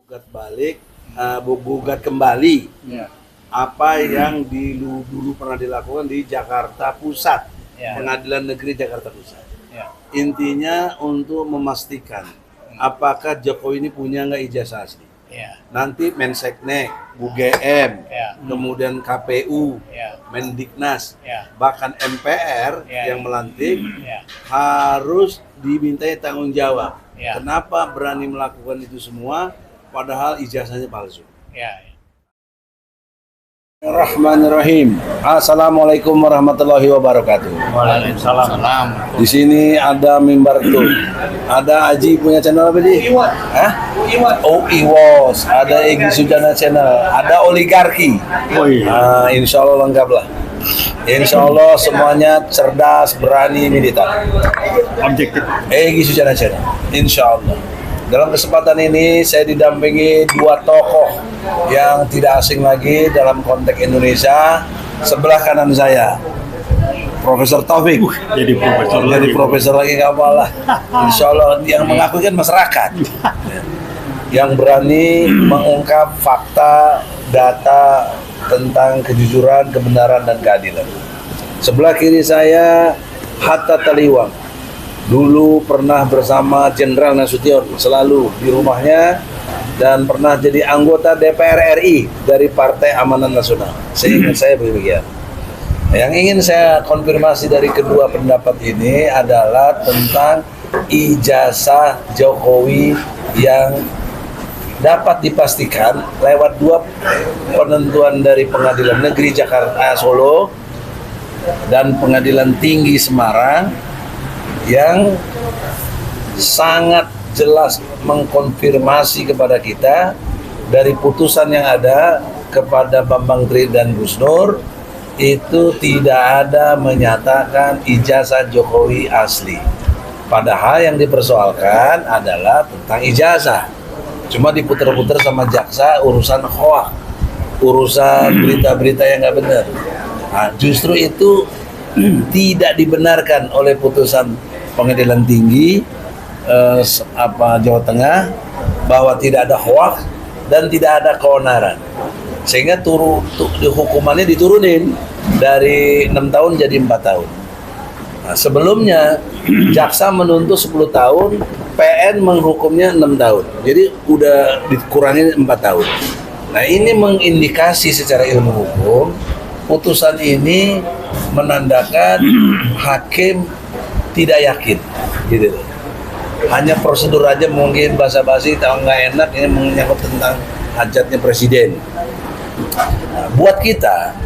gugat balik, gugat kembali Ya. apa yang dulu pernah dilakukan di Jakarta Pusat, Ya. Pengadilan Negeri Jakarta Pusat. Ya. Intinya untuk memastikan apakah Jokowi ini punya nggak ijazah asli. Ya. Nanti Menseknek, UGM, Ya. kemudian KPU, Ya. Mendiknas, Ya. bahkan MPR Ya. yang melantik Ya. harus dimintai tanggung jawab. Ya. Kenapa berani melakukan itu semua padahal ijazahnya palsu? Ya. Bismillahirrahmanirrahim. Assalamualaikum warahmatullahi wabarakatuh. Waalaikumsalam. Di sini ada mimbar tuh. Ada Aji punya channel apa sih? Hah? Oh, Iwos. Ada Egy Sujana channel. Ada Oligarki. Oh iya. Insya Allah lengkap lah. Insya Allah semuanya cerdas, berani, militan. Objektif. Egy Sujana channel. Insya Allah. Dalam kesempatan ini saya didampingi dua tokoh yang tidak asing lagi dalam konteks Indonesia. Sebelah kanan saya Profesor Taufik. Jadi profesor lagi nggak apa-apa. Insya Allah yang mengakui kan masyarakat yang berani mengungkap fakta, data tentang kejujuran, kebenaran, dan keadilan. Sebelah kiri saya Hatta Taliwang. Dulu pernah bersama Jenderal Nasution selalu di rumahnya dan pernah jadi anggota DPR RI dari Partai Amanat Nasional. Seingat saya begitu. Yang ingin saya konfirmasi dari kedua pendapat ini adalah tentang ijazah Jokowi yang dapat dipastikan lewat dua penentuan dari Pengadilan Negeri Jakarta Solo dan Pengadilan Tinggi Semarang yang sangat jelas mengkonfirmasi kepada kita dari putusan yang ada kepada Bambang Tri dan Gus Nur itu tidak ada menyatakan ijazah Jokowi asli. Padahal yang dipersoalkan adalah tentang ijazah. Cuma diputer-puter sama jaksa urusan hoak, urusan berita-berita yang nggak benar. Nah, justru itu tidak dibenarkan oleh putusan Pengadilan Tinggi Jawa Tengah bahwa tidak ada hoak dan tidak ada keonaran, sehingga hukumannya diturunin dari 6 tahun jadi 4 tahun. Nah, sebelumnya jaksa menuntut 10 tahun, PN menghukumnya 6 tahun, jadi udah dikurangi 4 tahun. Nah, ini mengindikasi secara ilmu hukum putusan ini menandakan hakim tidak yakin, gitu. Hanya prosedur aja mungkin basa-basi, tahu nggak enak ini menyangkut tentang hajatnya presiden. Nah, buat kita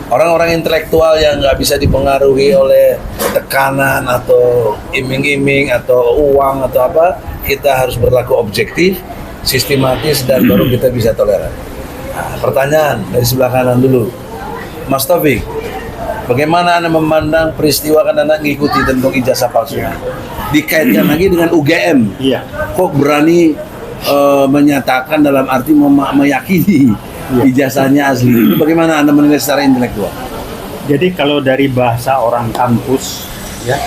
orang-orang intelektual yang nggak bisa dipengaruhi oleh tekanan atau iming-iming atau uang atau apa, kita harus berlaku objektif, sistematis, dan baru kita bisa toleran. Nah, pertanyaan dari sebelah kanan dulu, Mas Taufik. Bagaimana Anda memandang peristiwa kan Anda mengikuti tentang ijazah palsu? Dikaitkan lagi dengan UGM. Iya. Kok berani menyatakan dalam arti meyakini ijazahnya asli? Itu bagaimana Anda menilai secara intelektual? Jadi kalau dari bahasa orang kampus, ya,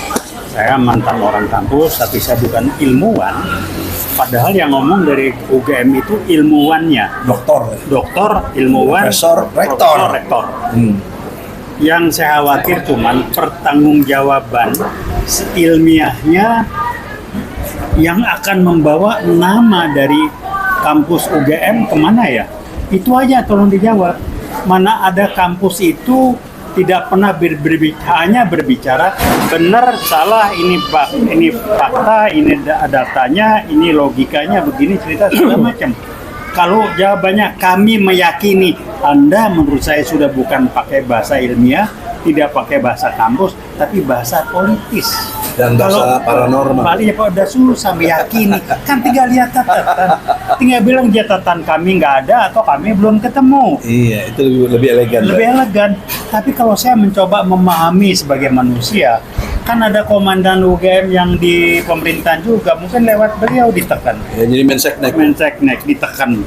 saya mantan orang kampus, tapi saya bukan ilmuwan. Padahal yang ngomong dari UGM itu ilmuwannya, doktor, ilmuwan, Profesor, rektor. Yang saya khawatir cuman pertanggungjawaban ilmiahnya yang akan membawa nama dari kampus UGM kemana ya? Itu aja tolong dijawab. Mana ada kampus itu tidak pernah hanya berbicara benar salah, ini fakta, ini datanya, ini logikanya begini, cerita segala macam. Kalau jawabannya kami meyakini, Anda menurut saya sudah bukan pakai bahasa ilmiah, tidak pakai bahasa kampus, tapi bahasa politis. Dan bahasa paranormal. Paling ya udah susah meyakini, kan tinggal lihat catatan. Tinggal bilang catatan kami nggak ada atau kami belum ketemu. Iya, itu lebih elegan. Lebih elegan. Tapi kalau saya mencoba memahami sebagai manusia, kan ada komandan UGM yang di pemerintahan juga, mungkin lewat beliau ditekan. Ya, jadi Menseknek ditekan.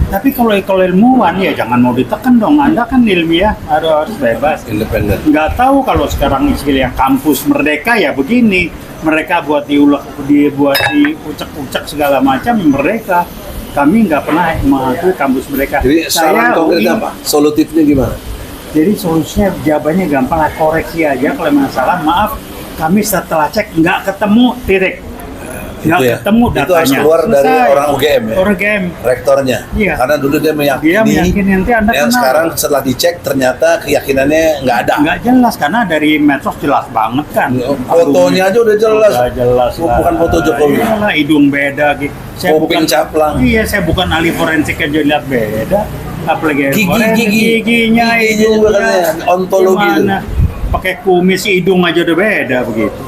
Tapi kalau ilmuwan ya jangan mau ditekan dong. Anda kan ilmiah harus bebas, independen. Nggak tahu kalau sekarang istilah kampus merdeka ya begini. Mereka buat diucek-ucek segala macam merdeka. kami nggak pernah mengakui kampus mereka. Jadi saran konkretnya UI, apa? Solutifnya gimana? Jadi solusinya jawabannya gampang lah, koreksi aja kalau memang salah. Maaf, kami setelah cek nggak ketemu titik. Nggak Itu ya? ketemu Itu datanya. harus keluar dari Selesai. orang UGM ya? Orang UGM. Rektornya. Iya. Karena dulu dia meyakini, nanti Anda yang kenal. sekarang setelah dicek ternyata keyakinannya nggak ada. Nggak jelas karena dari medsos jelas banget kan. Fotonya aja udah jelas. Udah jelas lah. Bukan foto Jokowi. Iyalah, hidung beda gitu. Kuping caplang. Iya, saya bukan ahli forensik aja lihat beda. Apalagi Gigi, forensik, gigi. giginya, Gigi juga hidungnya, katanya, ontologi itu. gimana. Pakai kumis hidung aja udah beda begitu.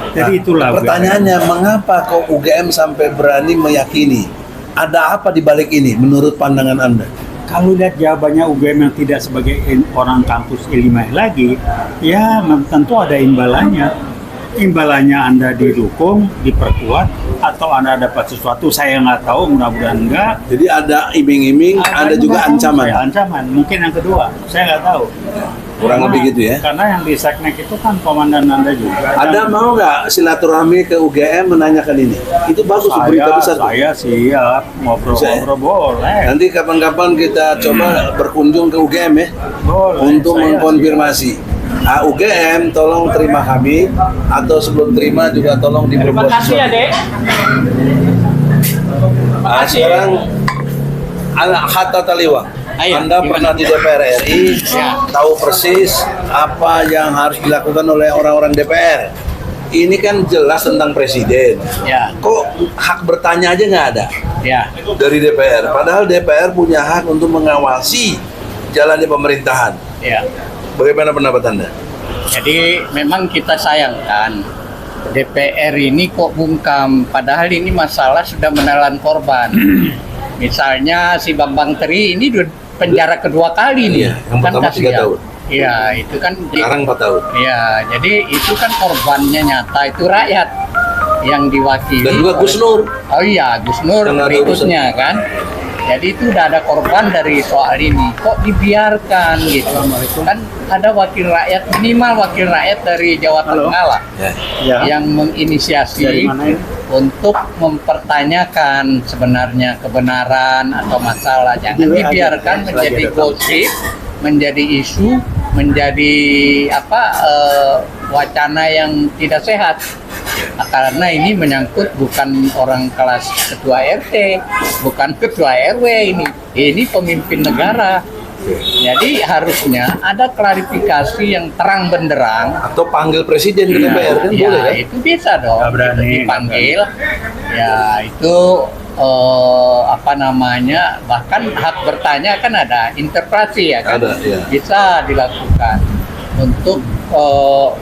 Jadi Nah, itulah. pertanyaannya, mengapa kok UGM sampai berani meyakini? Ada apa di balik ini menurut pandangan Anda? Kalau lihat jawabannya UGM yang tidak sebagai orang kampus ilmiah lagi, ya tentu ada imbalannya. Imbalannya Anda didukung, diperkuat, atau Anda dapat sesuatu, saya nggak tahu, mudah-mudahan enggak. Jadi ada iming-iming, ada juga ancaman. Ancaman, mungkin yang kedua, saya nggak tahu. Kurang lebih gitu ya. Karena yang di Seknek itu kan komandan Anda juga. Ada mau nggak silaturahmi ke UGM menanyakan ini? Itu bagus, berita besar. Saya siap ngobrol-ngobrol boleh. Nanti kapan-kapan kita coba berkunjung ke UGM ya, Boleh, untuk saya mengkonfirmasi. UGM tolong terima kami, atau sebelum terima juga tolong diperbuat. Terima kasih ya, Dek. Sekarang anak Hatta Taliwang. Ayo, Anda gimana? pernah di DPR RI, Ya. tahu persis apa yang harus dilakukan oleh orang-orang DPR. Ini kan jelas tentang presiden. Ya, Kok hak bertanya aja nggak ada ya. dari DPR? Padahal DPR punya hak untuk mengawasi jalannya pemerintahan. Ya. Bagaimana pendapat Anda? Jadi memang kita sayangkan DPR ini kok bungkam, padahal ini masalah sudah menelan korban. Misalnya si Bambang Tri ini penjara kedua kali nih. Iya, yang pertama 3 kasihan. tahun. Iya, itu kan Sekarang 4 tahun. Iya, jadi itu kan korbannya nyata, itu rakyat yang diwakili. Dan juga Gus Nur. Oh iya, Gus Nur Yang ada berikutnya kan. Jadi itu udah ada korban dari soal ini. Kok dibiarkan gitu? Kan ada wakil rakyat, minimal wakil rakyat dari Jawa Halo. Tengah lah, Ya. Ya. yang menginisiasi Dari mana ini? untuk mempertanyakan sebenarnya kebenaran atau masalah. Jangan Dulu dibiarkan ada, menjadi lagi ada. gosip, menjadi isu, menjadi wacana yang tidak sehat. Karena ini menyangkut bukan orang kelas ketua RT, bukan ketua RW ini pemimpin negara. Jadi harusnya ada klarifikasi yang terang benderang. Atau panggil presiden ke DPR kan Ya, boleh kan? itu bisa dong. Nggak berani, Itu dipanggil. Ya, itu bahkan hak bertanya kan ada interpretasi ya kan. Ada, iya. Bisa dilakukan untuk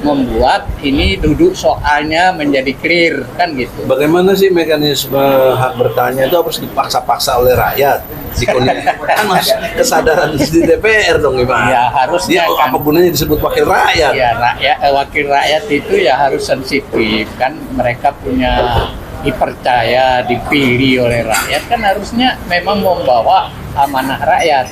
membuat ini duduk soalnya menjadi clear kan gitu. Bagaimana sih mekanisme hak bertanya itu harus dipaksa-paksa oleh rakyat? Kan mas kesadaran di DPR dong gimana? Ya, harusnya Dia kan. apa gunanya disebut wakil rakyat? Ya, wakil rakyat itu ya harus sensitif kan, mereka punya dipercaya, dipilih oleh rakyat kan, harusnya memang membawa amanah rakyat.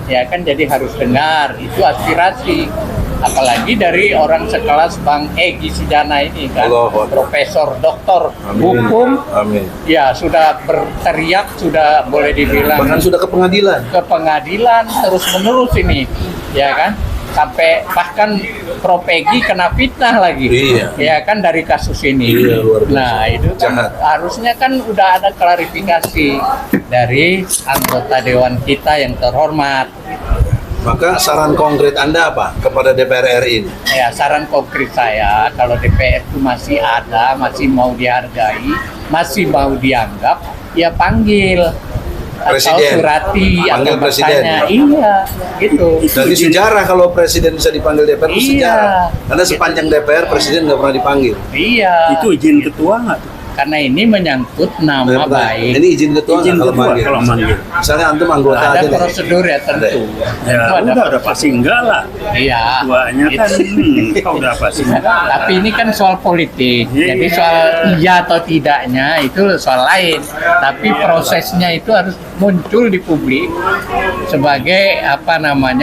Ya kan, jadi harus dengar itu aspirasi. Apalagi dari orang sekelas Bang Egy Sujana ini kan, Allahu Akbar. profesor, doktor Amin. hukum, Amin. ya sudah berteriak, sudah boleh dibilang Bahkan sudah ke pengadilan. ke pengadilan terus menerus ini, ya kan, sampai bahkan Prof Egy kena fitnah lagi, Iya. ya kan, dari kasus ini. Iya, luar biasa. Nah itu kan Jahat. harusnya kan udah ada klarifikasi dari anggota dewan kita yang terhormat. Maka saran konkret Anda apa kepada DPR RI ini? Ya, saran konkret saya, kalau DPR itu masih ada, masih mau dihargai, masih mau dianggap, ya panggil Presiden. atau surati Panggil atau presiden. bertanya. Iya, gitu. Dari sejarah kalau presiden bisa dipanggil DPR itu Iya. sejarah. Karena sepanjang DPR presiden nggak pernah dipanggil. Iya. Itu izin ketua nggak tuh? Karena ini menyangkut nama baik. Ini izin ketua Izin nggak kalau ketua manggil? kalau manggil. Misalnya antum anggota Ada aja deh. prosedur ya tentu. Ya Itu ada udah pasti enggak lah. Iya. Ketuanya kan kau udah pasti enggak lah. Tapi ini kan soal politik. Iya. Jadi soal iya atau tidaknya itu soal lain. Tapi prosesnya itu harus muncul di publik sebagai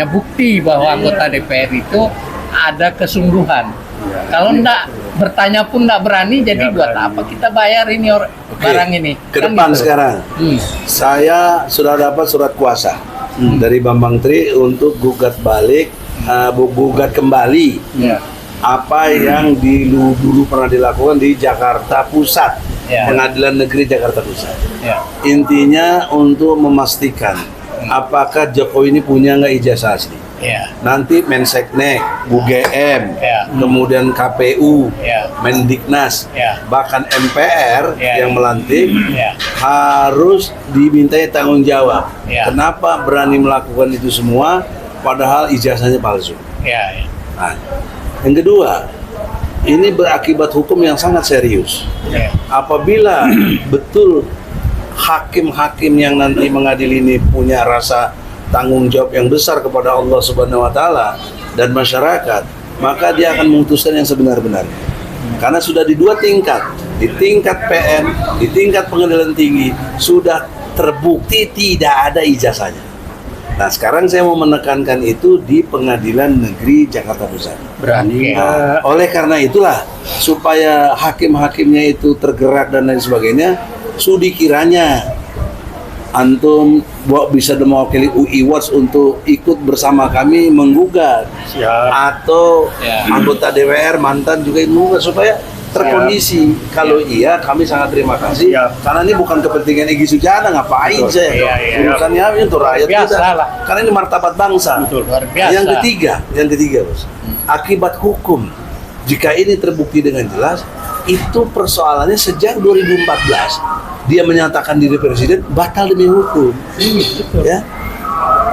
bukti bahwa anggota DPR itu ada kesungguhan. Kalau enggak bertanya pun enggak berani, jadi Nggak buat berani. apa kita bayar ini barang ini. Ke Kan depan gitu. sekarang. Saya sudah dapat surat kuasa dari Bambang Tri untuk gugat balik, gugat kembali Ya. apa yang dulu pernah dilakukan di Jakarta Pusat, Ya. Pengadilan Negeri Jakarta Pusat. Ya. Intinya untuk memastikan apakah Jokowi ini punya nggak ijazah asli. Ya. Nanti Menseknek, UGM, Ya. kemudian KPU, Ya. Mendiknas, Ya. bahkan MPR Ya. yang melantik Ya. harus dimintai tanggung jawab. Ya. Kenapa berani melakukan itu semua padahal ijazahnya palsu? Ya. Nah, yang kedua, ini berakibat hukum yang sangat serius. Ya. Apabila betul hakim-hakim yang nanti mengadili ini punya rasa tanggung jawab yang besar kepada Allah Subhanahu wa taala dan masyarakat, maka dia akan memutuskan yang sebenar-benarnya. Karena sudah di dua tingkat, di tingkat PN, di tingkat pengadilan tinggi sudah terbukti tidak ada ijazahnya. Nah, sekarang saya mau menekankan itu di Pengadilan Negeri Jakarta Pusat. Berani Nah, oleh karena itulah supaya hakim-hakimnya itu tergerak dan lain sebagainya, sudi kiranya antum bisa mewakili UI Watch untuk ikut bersama kami menggugat, siap. atau Ya. anggota DPR mantan juga menggugat supaya terkondisi. Kalau iya, kami sangat terima kasih. Siap. Karena ini bukan kepentingan Egy Sujana, ngapain Betul. saya? Iya, iya. Urusannya untuk rakyat Biasa kita. lah. Karena ini martabat bangsa. Betul. Luar biasa. Yang ketiga, Bos. Akibat hukum. Jika ini terbukti dengan jelas, itu persoalannya sejak 2014 dia menyatakan diri presiden batal demi hukum. Ya.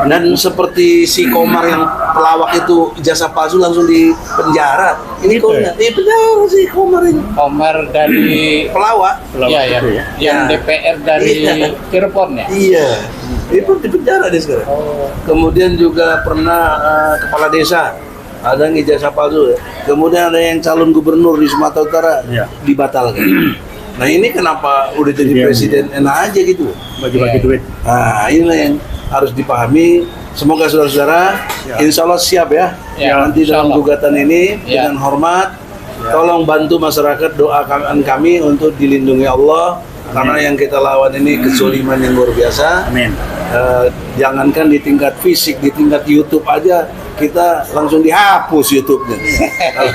Dan seperti si Komar yang pelawak itu ijazah palsu langsung di penjara. Ini Gitu kok ya? di penjara si Komar ini. Komar dari Pelawak. Pelawak ya, ya, itu ya. yang Ya. DPR dari Iya. Cirebon ya. Iya. Itu di penjara dia sekarang. Kemudian juga pernah kepala desa ada yang ijazah palsu. Kemudian ada yang calon gubernur di Sumatera Utara Iya. dibatalkan. Nah ini kenapa udah jadi Iya, presiden enak aja gitu. Bagi-bagi Iya. duit. Nah inilah yang harus dipahami. Semoga saudara-saudara Ya. insya Allah siap ya. Ya, Nanti insya dalam Allah. gugatan ini Ya. dengan hormat. Tolong bantu masyarakat, doakan kami untuk dilindungi Allah. Karena yang kita lawan ini kezoliman yang luar biasa. Amin. Jangankan di tingkat fisik, di tingkat YouTube aja kita langsung dihapus YouTube-nya.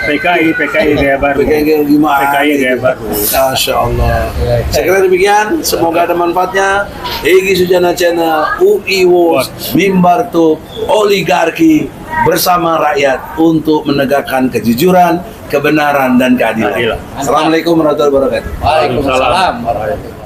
PKI gaya baru. PKI gimana? PKI gaya gitu. baru. Masya Allah. Saya kira demikian. Semoga ada manfaatnya. Egy Sujana Channel, UI Watch, Mimbar Tuh, Oligarki bersama rakyat untuk menegakkan kejujuran, kebenaran dan keadilan. Keadilan. Assalamualaikum warahmatullahi wabarakatuh. Waalaikumsalam warahmatullahi wabarakatuh.